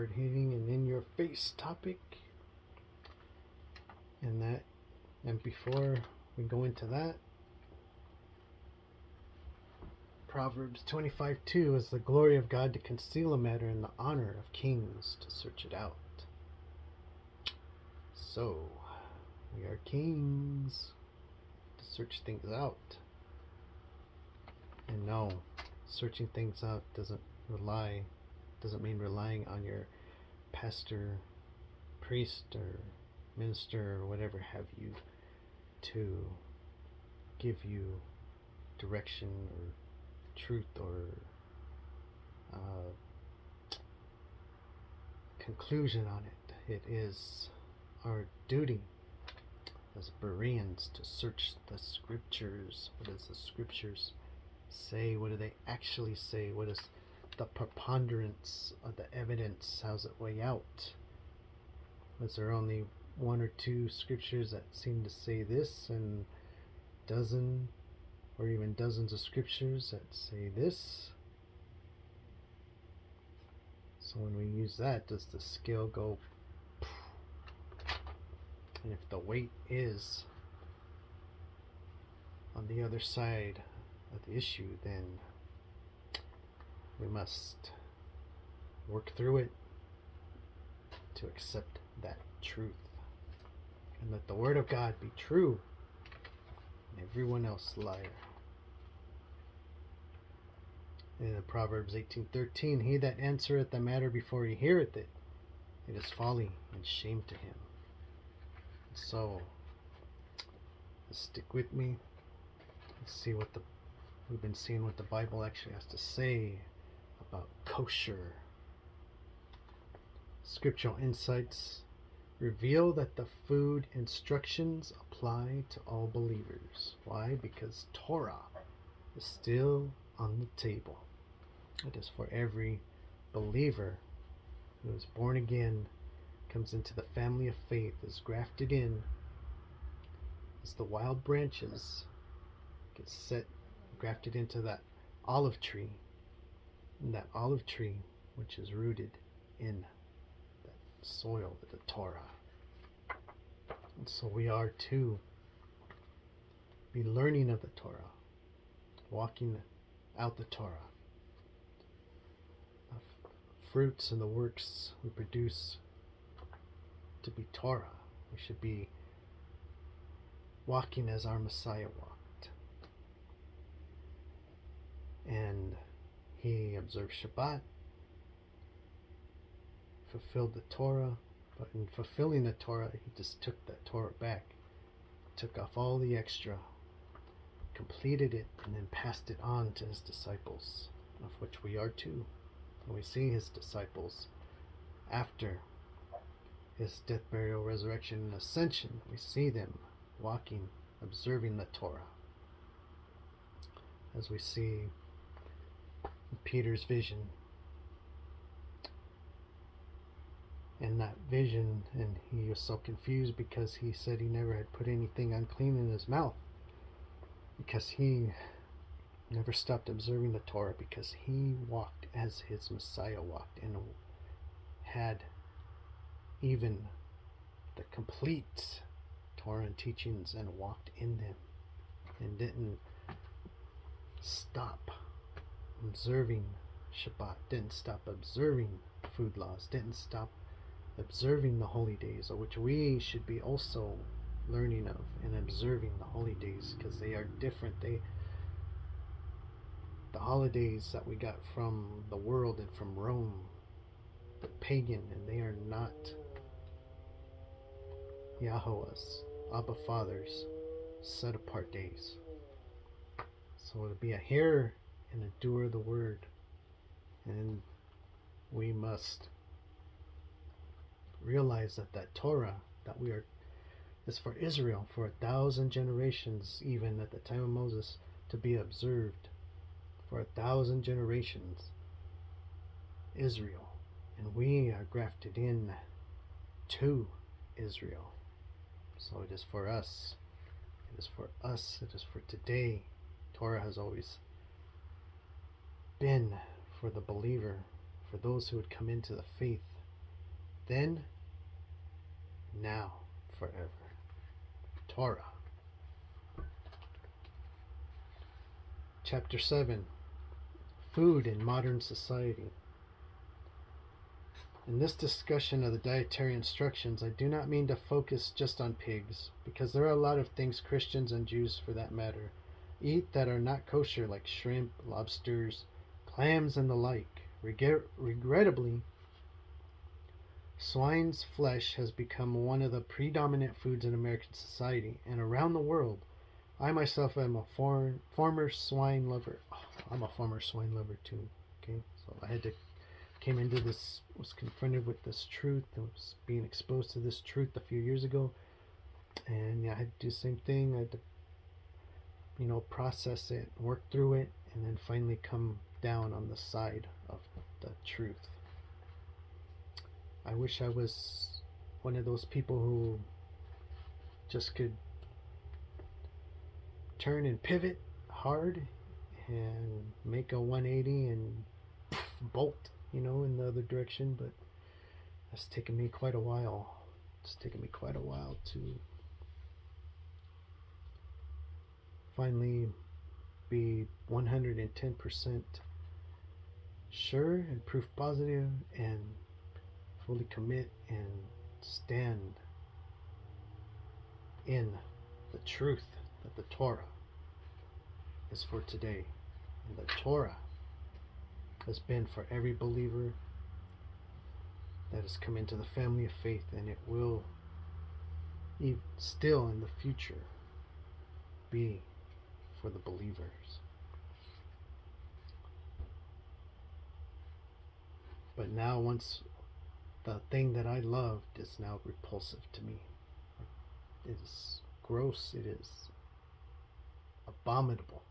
hard-hitting and in-your-face topic. And before we go into that, Proverbs 25:2 is the glory of God to conceal a matter and the honor of kings to search it out. So, we are kings to search things out. And no, searching things out doesn't mean relying on your pastor, priest, or minister, or whatever have you, to give you direction or truth or conclusion on it. It is our duty as Bereans to search the scriptures. What does the scriptures say? What do they actually say? What is the preponderance of the evidence? How's it weigh out? Is there only one or two scriptures that seem to say this, and dozen or even dozens of scriptures that say this? So when we use that, does the scale go? And if the weight is on the other side of the issue, then we must work through it to accept that truth, and let the word of God be true and everyone else liar. In Proverbs 18:13, he that answereth the matter before he heareth it, it is folly and shame to him. So stick with me. Let's see what we've been seeing what the Bible actually has to say about kosher. Scriptural insights reveal that the food instructions apply to all believers. Why? Because Torah is still on the table. It is for every believer who is born again, comes into the family of faith, is grafted in, as the wild branches get grafted into that olive tree, and that olive tree which is rooted in that soil, the Torah. And so we are to be learning of the Torah, walking out the Torah. Fruits and the works we produce to be Torah. We should be walking as our Messiah walked. And he observed Shabbat, fulfilled the Torah, but in fulfilling the Torah, he just took that Torah back, took off all the extra, completed it, and then passed it on to his disciples, of which we are too. And we see his disciples after his death, burial, resurrection, and ascension. We see them walking, observing the Torah. As we see in Peter's vision. And that vision, and he was so confused because he said he never had put anything unclean in his mouth, because he never stopped observing the Torah, because he walked as his Messiah walked and had even the complete Torah and teachings and walked in them, and didn't stop observing Shabbat, didn't stop observing food laws, didn't stop observing the holy days, which we should be also learning of and observing the holy days, because they are different. The holidays that we got from the world and from Rome, the pagan, and they are not Yahweh's, Abba Father's set apart days. So to be a hearer and a doer of the word, and we must realize that Torah that we are is for Israel for 1,000 generations, even at the time of Moses, to be observed for 1,000 generations. Israel, and we are grafted in to Israel. So it is for us. It is for us. It is for today. Torah has always been for the believer, for those who would come into the faith then, now, forever. Torah. Chapter 7. Food in Modern Society. In this discussion of the dietary instructions, I do not mean to focus just on pigs, because there are a lot of things Christians and Jews, for that matter, eat that are not kosher, like shrimp, lobsters, clams, and the like. Regrettably, swine's flesh has become one of the predominant foods in American society and around the world. I myself am a former swine lover. Oh, I'm a former swine lover too. Okay, so came into this, was confronted with this truth, and was being exposed to this truth a few years ago, and yeah, I had to do the same thing. I had to, process it, work through it, and then finally come down on the side of the truth. I wish I was one of those people who just could turn and pivot hard and make a 180 and bolt, in the other direction, but that's taken me quite a while. It's taken me quite a while to finally be 110% sure and proof positive and fully commit and stand in the truth that the Torah is for today. And the Torah has been for every believer that has come into the family of faith, and it will still in the future be for the believers. But now, once the thing that I loved is now repulsive to me, it is gross, it is abominable.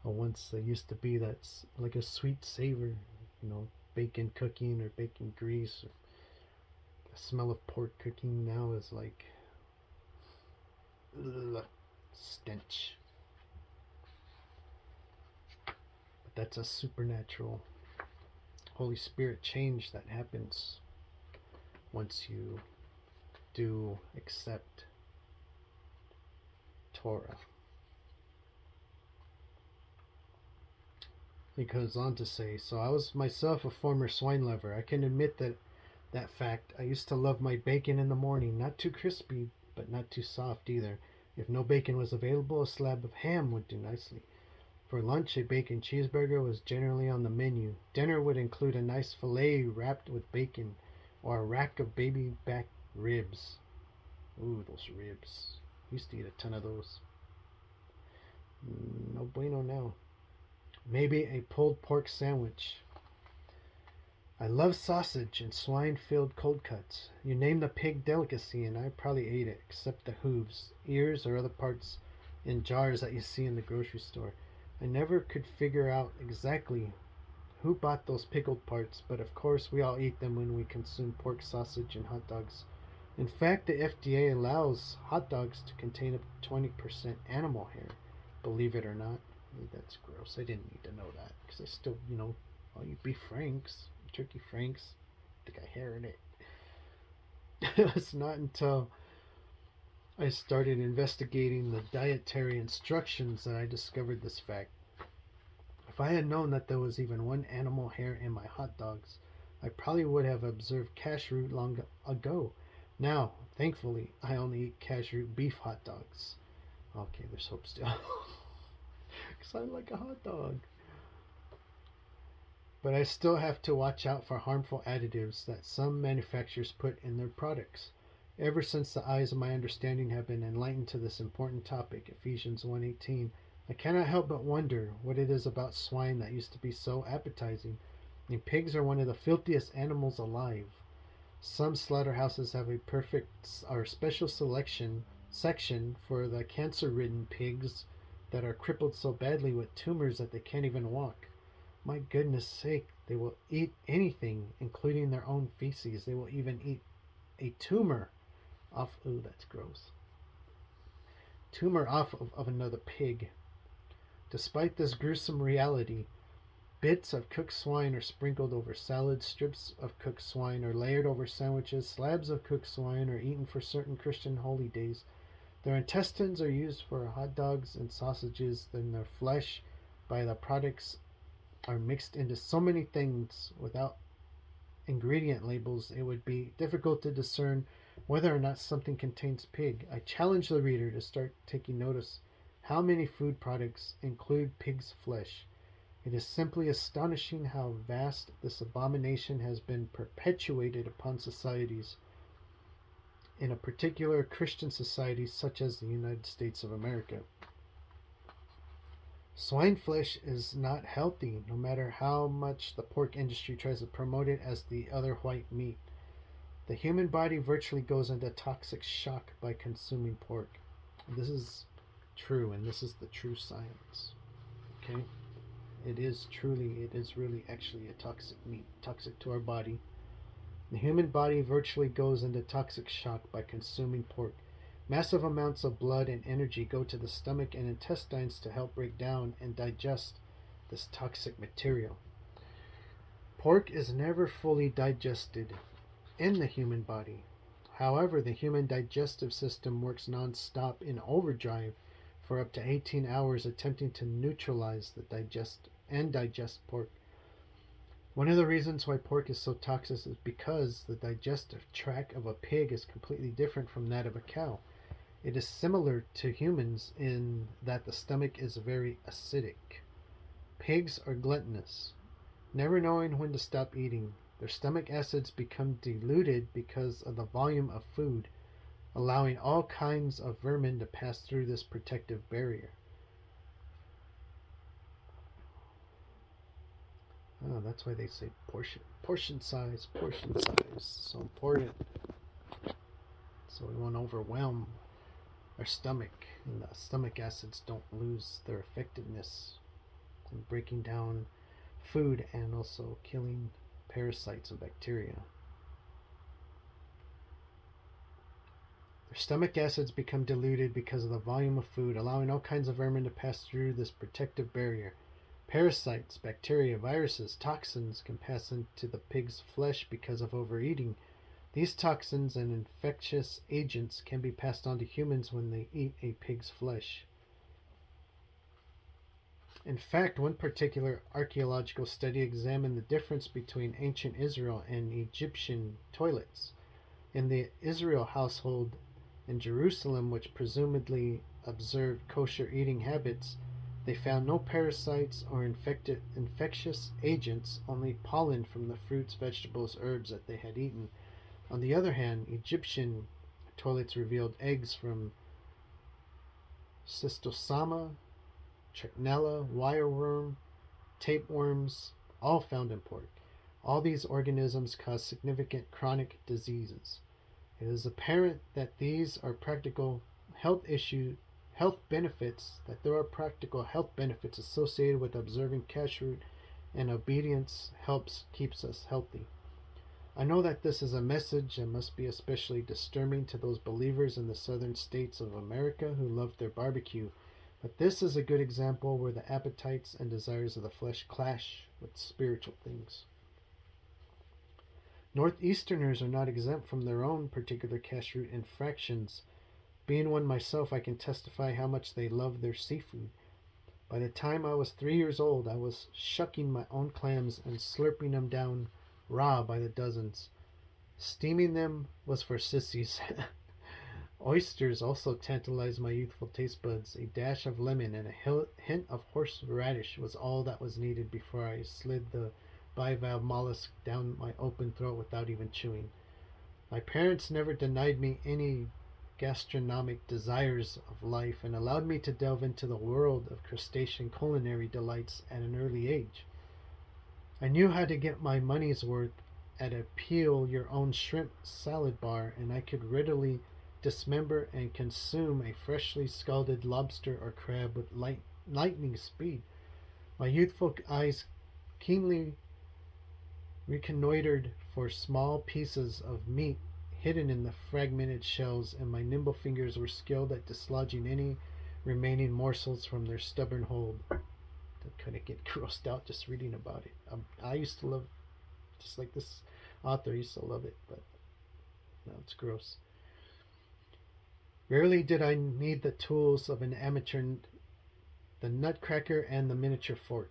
Once there used to be that's like a sweet savor, bacon cooking or bacon grease, or the smell of pork cooking now is like stench. But that's a supernatural Holy Spirit change that happens once you do accept Torah. He goes on to say, so I was myself a former swine lover. I can admit that fact. I used to love my bacon in the morning, not too crispy, but not too soft either. If no bacon was available, a slab of ham would do nicely. For lunch, a bacon cheeseburger was generally on the menu. Dinner would include a nice filet wrapped with bacon, or a rack of baby back ribs. Ooh, those ribs. Used to eat a ton of those. No bueno now. Maybe a pulled pork sandwich. I love sausage and swine-filled cold cuts. You name the pig delicacy and I probably ate it, except the hooves, ears, or other parts in jars that you see in the grocery store. I never could figure out exactly who bought those pickled parts, but of course we all eat them when we consume pork sausage and hot dogs. In fact, the FDA allows hot dogs to contain up to 20% animal hair, believe it or not. That's gross. I didn't need to know that, because I still, all you beef franks, turkey franks, I think I hair in it. It's not until I started investigating the dietary instructions that I discovered this fact. If I had known that there was even one animal hair in my hot dogs, I probably would have observed kashrut long ago. Now, thankfully, I only eat kashrut beef hot dogs. Okay, there's hope still. Because I like a hot dog. But I still have to watch out for harmful additives that some manufacturers put in their products. Ever since the eyes of my understanding have been enlightened to this important topic, Ephesians 1:18, I cannot help but wonder what it is about swine that used to be so appetizing. And pigs are one of the filthiest animals alive. Some slaughterhouses have a perfect or special section for the cancer-ridden pigs that are crippled so badly with tumors that they can't even walk. My goodness sake, they will eat anything, including their own feces. They will even eat a tumor off. Ooh, that's gross. Tumor off of another pig. Despite this gruesome reality, Bits of cooked swine are sprinkled over salads, strips of cooked swine are layered over sandwiches, slabs of cooked swine are eaten for certain Christian holy days. Their intestines are used for hot dogs and sausages, then their flesh, by the products, are mixed into so many things without ingredient labels, it would be difficult to discern whether or not something contains pig. I challenge the reader to start taking notice how many food products include pig's flesh. It is simply astonishing how vast this abomination has been perpetuated upon societies, in a particular Christian society such as the United States of America. Swine flesh is not healthy, no matter how much the pork industry tries to promote it as the other white meat. The human body virtually goes into toxic shock by consuming pork. This is true, and this is the true science. Okay? It is really actually a toxic meat, toxic to our body. The human body virtually goes into toxic shock by consuming pork. Massive amounts of blood and energy go to the stomach and intestines to help break down and digest this toxic material. Pork is never fully digested in the human body. However, the human digestive system works non-stop in overdrive for up to 18 hours attempting to neutralize the digest pork. One of the reasons why pork is so toxic is because the digestive tract of a pig is completely different from that of a cow. It is similar to humans in that the stomach is very acidic. Pigs are gluttonous, never knowing when to stop eating. Their stomach acids become diluted because of the volume of food, allowing all kinds of vermin to pass through this protective barrier. Oh, that's why they say portion size, so important. So we won't overwhelm our stomach, and the stomach acids don't lose their effectiveness in breaking down food and also killing parasites and bacteria. Their stomach acids become diluted because of the volume of food, allowing all kinds of vermin to pass through this protective barrier. Parasites, bacteria, viruses, toxins can pass into the pig's flesh because of overeating. These toxins and infectious agents can be passed on to humans when they eat a pig's flesh. In fact, one particular archaeological study examined the difference between ancient Israel and Egyptian toilets. In the Israel household in Jerusalem, which presumably observed kosher eating habits, they found no parasites or infectious agents, only pollen from the fruits, vegetables, herbs that they had eaten. On the other hand, Egyptian toilets revealed eggs from cystosoma, trichinella, wireworm, tapeworms, all found in pork. All these organisms cause significant chronic diseases. It is apparent that these are practical health benefits associated with observing kashrut, and obedience keeps us healthy. I know that this is a message that must be especially disturbing to those believers in the southern states of America who love their barbecue, but this is a good example where the appetites and desires of the flesh clash with spiritual things. Northeasterners are not exempt from their own particular kashrut infractions. Being one myself, I can testify how much they love their seafood. By the time I was 3 years old, I was shucking my own clams and slurping them down raw by the dozens. Steaming them was for sissies. Oysters also tantalized my youthful taste buds. A dash of lemon and a hint of horseradish was all that was needed before I slid the bivalve mollusk down my open throat without even chewing. My parents never denied me any gastronomic desires of life and allowed me to delve into the world of crustacean culinary delights at an early age. I knew how to get my money's worth at a peel your own shrimp salad bar, and I could readily dismember and consume a freshly scalded lobster or crab with lightning speed. My youthful eyes keenly reconnoitered for small pieces of meat hidden in the fragmented shells, and my nimble fingers were skilled at dislodging any remaining morsels from their stubborn hold. I kind of get grossed out just reading about it. I used to love, just like this author used to love it, but now it's gross. Rarely did I need the tools of an amateur, the nutcracker and the miniature fork.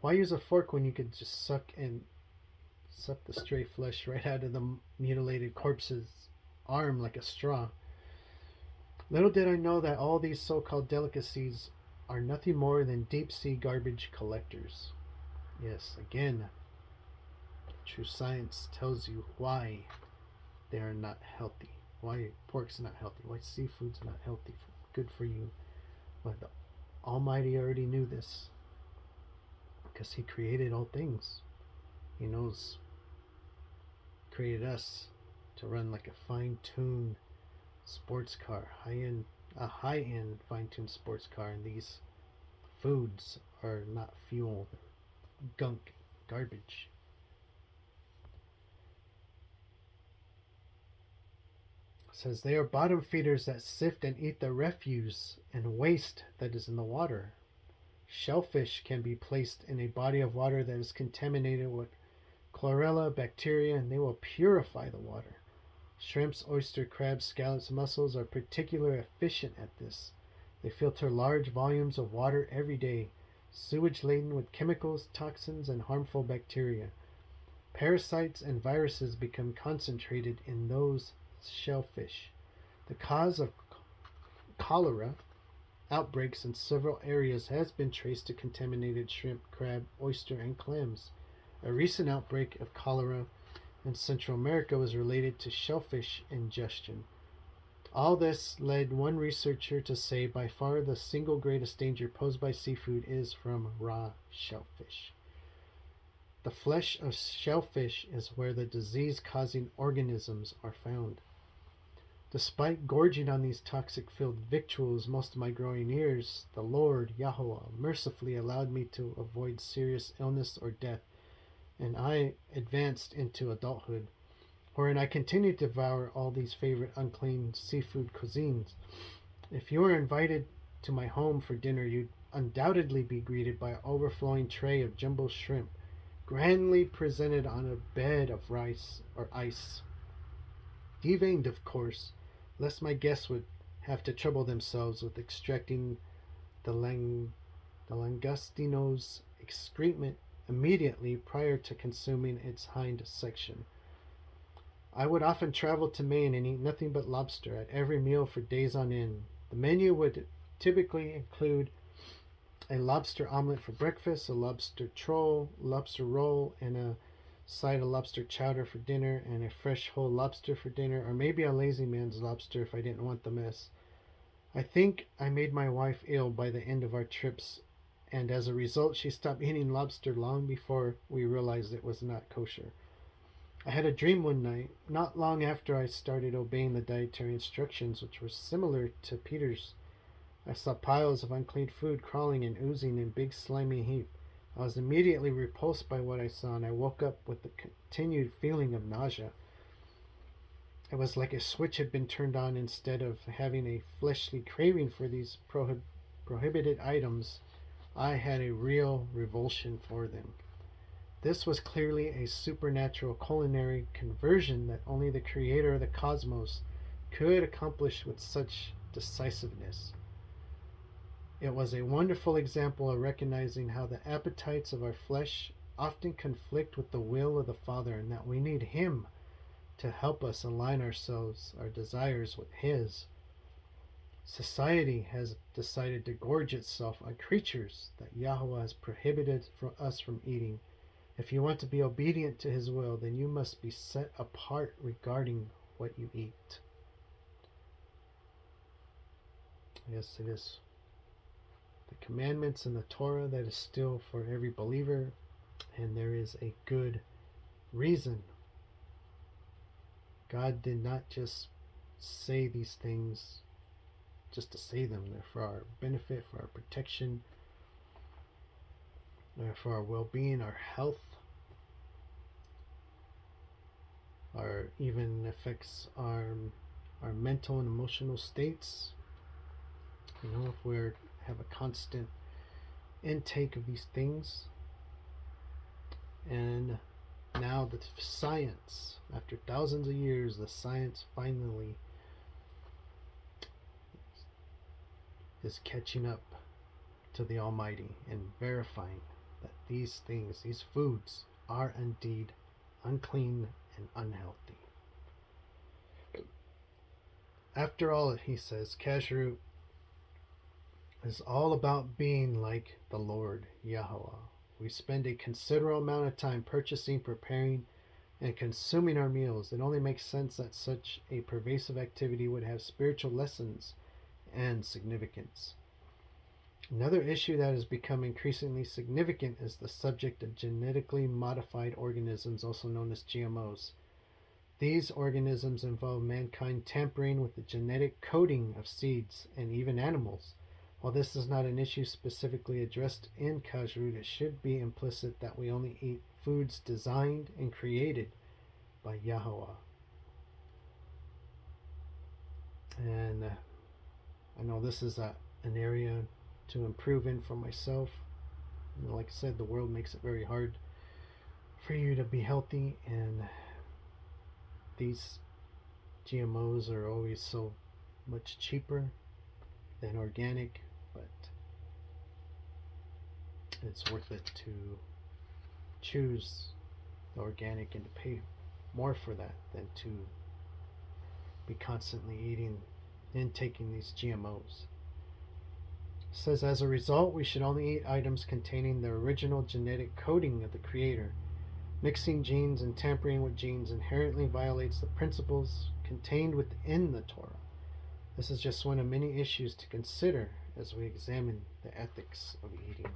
Why use a fork when you could just suck the stray flesh right out of the mutilated corpse's arm like a straw? Little did I know that all these so-called delicacies are nothing more than deep-sea garbage collectors. Yes, again, true science tells you why they are not healthy. Why pork's not healthy. Why seafood's not healthy. Good for you. But the Almighty already knew this because He created all things. He knows. He created us to run like a fine-tuned sports car, a high-end fine-tuned sports car, and these foods are not fuel, they're gunk, garbage. It says they are bottom feeders that sift and eat the refuse and waste that is in the water. Shellfish can be placed in a body of water that is contaminated with chlorella, bacteria, and they will purify the water. Shrimps, oysters, crabs, scallops, mussels are particularly efficient at this. They filter large volumes of water every day, sewage laden with chemicals, toxins, and harmful bacteria. Parasites and viruses become concentrated in those shellfish. The cause of cholera outbreaks in several areas has been traced to contaminated shrimp, crab, oyster, and clams. A recent outbreak of cholera in Central America was related to shellfish ingestion. All this led one researcher to say by far the single greatest danger posed by seafood is from raw shellfish. The flesh of shellfish is where the disease-causing organisms are found. Despite gorging on these toxic-filled victuals most of my growing years, the Lord, Yahweh, mercifully allowed me to avoid serious illness or death, and I advanced into adulthood, wherein I continued to devour all these favorite unclean seafood cuisines. If you were invited to my home for dinner, you'd undoubtedly be greeted by an overflowing tray of jumbo shrimp, grandly presented on a bed of rice or ice. Deveined, of course, lest my guests would have to trouble themselves with extracting the langostino's excrement immediately prior to consuming its hind section. I would often travel to Maine and eat nothing but lobster at every meal for days on end. The menu would typically include a lobster omelet for breakfast, a lobster roll, and a side of lobster chowder for dinner, and a fresh whole lobster for dinner, or maybe a lazy man's lobster if I didn't want the mess. I think I made my wife ill by the end of our trips, and as a result, she stopped eating lobster long before we realized it was not kosher. I had a dream one night, not long after I started obeying the dietary instructions, which were similar to Peter's. I saw piles of unclean food crawling and oozing in big slimy heap. I was immediately repulsed by what I saw, and I woke up with the continued feeling of nausea. It was like a switch had been turned on. Instead of having a fleshly craving for these prohibited items, I had a real revulsion for them. This was clearly a supernatural culinary conversion that only the creator of the cosmos could accomplish with such decisiveness. It was a wonderful example of recognizing how the appetites of our flesh often conflict with the will of the Father, and that we need Him to help us align our desires with His. Society has decided to gorge itself on creatures that Yahweh has prohibited us from eating. If you want to be obedient to His will, then you must be set apart regarding what you eat. Yes, it is the commandments and the Torah that is still for every believer, and there is a good reason. God did not just say these things just to say them. They're for our benefit, for our protection, they're for our well-being, our health, our even affects our mental and emotional states. If we have a constant intake of these things. And now the science, after thousands of years, the science finally is catching up to the Almighty and verifying that these things, these foods, are indeed unclean and unhealthy. After all, he says, kashrut is all about being like the Lord Yahweh. We spend a considerable amount of time purchasing, preparing, and consuming our meals. It only makes sense that such a pervasive activity would have spiritual lessons and significance. Another issue that has become increasingly significant is the subject of genetically modified organisms, also known as GMOs. These organisms involve mankind tampering with the genetic coding of seeds and even animals. While this is not an issue specifically addressed in Kashrut, it should be implicit that we only eat foods designed and created by Yahweh. And I know this is an area to improve in for myself. Like I said, the world makes it very hard for you to be healthy, and these GMOs are always so much cheaper than organic, but it's worth it to choose the organic and to pay more for that than to be constantly eating and taking these GMOs. It says, as a result, we should only eat items containing the original genetic coding of the Creator. Mixing genes and tampering with genes inherently violates the principles contained within the Torah. This is just one of many issues to consider as we examine the ethics of eating.